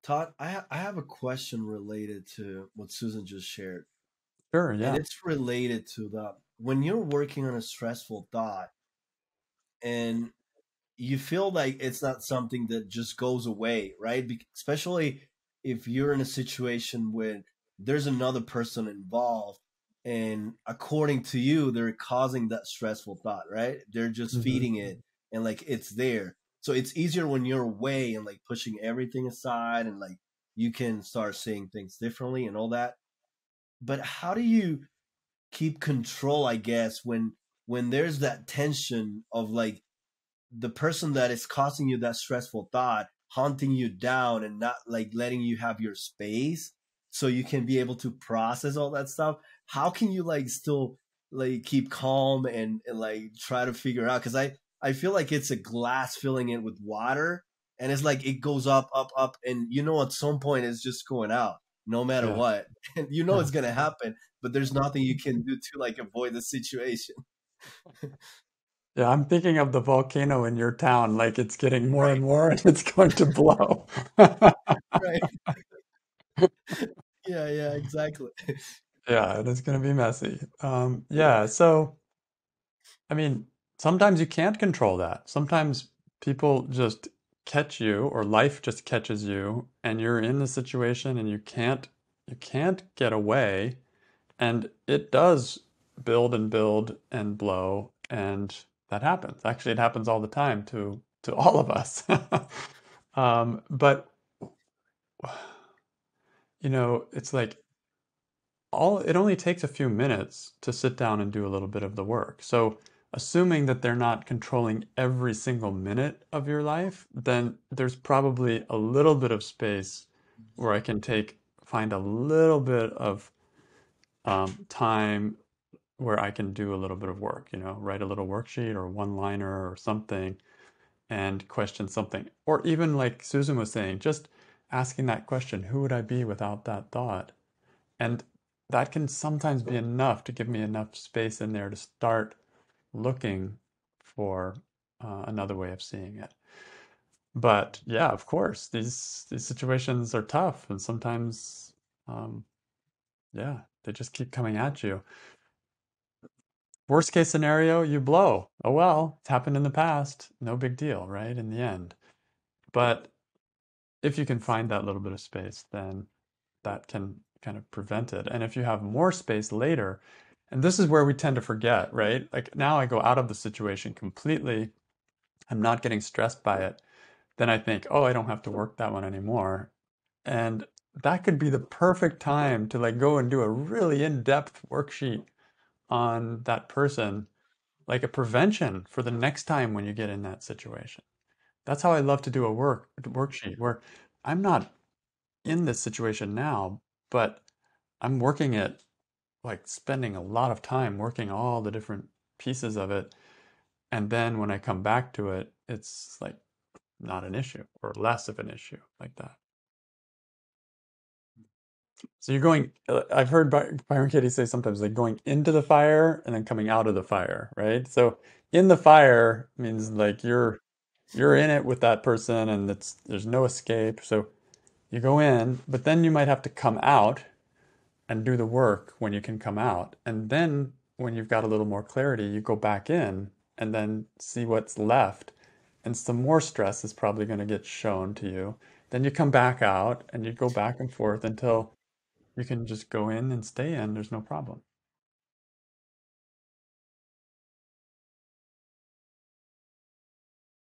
Todd, I have a question related to what Susan just shared, Sure, and yeah. it's related to the when you're working on a stressful thought and you feel like it's not something that just goes away, right? Especially if you're in a situation where there's another person involved, and according to you, they're causing that stressful thought, right? They're just hmm feeding it, and like it's there. So it's easier when you're away and like pushing everything aside, and like you can start seeing things differently and all that. But how do you keep control, I guess, when there's that tension of like the person that is causing you that stressful thought hunting you down and not like letting you have your space so you can be able to process all that stuff? How can you like still like keep calm and like try to figure out? Because I feel like it's a glass filling it with water, and it's like it goes up up up, and you know at some point it's just going out no matter Yeah. what. And you know Yeah. it's gonna happen, but there's nothing you can do to like avoid the situation. Yeah, I'm thinking of the volcano in your town, like it's getting more Right, and more and it's going to blow. right. Yeah, yeah, exactly. Yeah, it is going to be messy. Yeah, so I mean, sometimes you can't control that. Sometimes people just catch you or life just catches you and you're in the situation and you can't get away and it does build and blow and that happens. Actually, it happens all the time to all of us. But it's like all it only takes a few minutes to sit down and do a little bit of the work. So, assuming that they're not controlling every single minute of your life, then there's probably a little bit of space where I can find a little bit of time where I can do a little bit of work, write a little worksheet or one-liner or something and question something. Or even like Susan was saying, just asking that question, who would I be without that thought? And that can sometimes be enough to give me enough space in there to start looking for another way of seeing it. But yeah, of course, these situations are tough, and sometimes, um, yeah, they just keep coming at you. Worst case scenario, you blow. Oh well, it's happened in the past. No big deal, right? In the end. But if you can find that little bit of space, then that can kind of prevent it. And if you have more space later, and this is where we tend to forget, right? Like now I go out of the situation completely. I'm not getting stressed by it. Then I think, oh, I don't have to work that one anymore. And that could be the perfect time to like go and do a really in-depth worksheet on that person, like a prevention for the next time when you get in that situation. That's how I love to do a worksheet where I'm not in this situation now, but I'm working it like spending a lot of time working all the different pieces of it. And then when I come back to it, it's like not an issue or less of an issue like that. So you're I've heard Byron Katie say sometimes like going into the fire and then coming out of the fire, right? So in the fire means like you're in it with that person and there's no escape. So you go in, but then you might have to come out and do the work when you can come out. And then when you've got a little more clarity, you go back in and then see what's left. And some more stress is probably going to get shown to you. Then you come back out and you go back and forth until you can just go in and stay in. There's no problem.